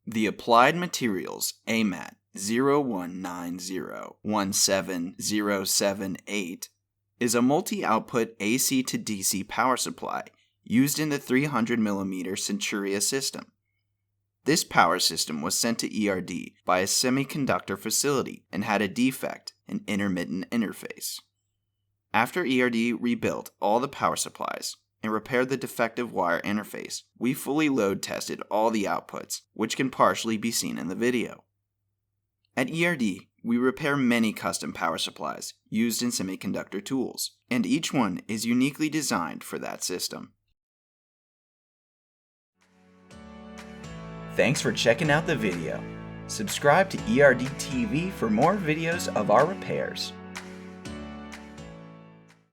The Applied Materials AMAT 0190-17078 is a multi-output AC to DC power supply used in the 300mm Centura System. This power system was sent to ERD by a semiconductor facility and had a defect, an intermittent interface. After ERD rebuilt all the power supplies and repaired the defective wire interface, we fully load tested all the outputs, which can partially be seen in the video. At ERD, we repair many custom power supplies used in semiconductor tools, and each one is uniquely designed for that system. Thanks for checking out the video. Subscribe to ERD TV for more videos of our repairs.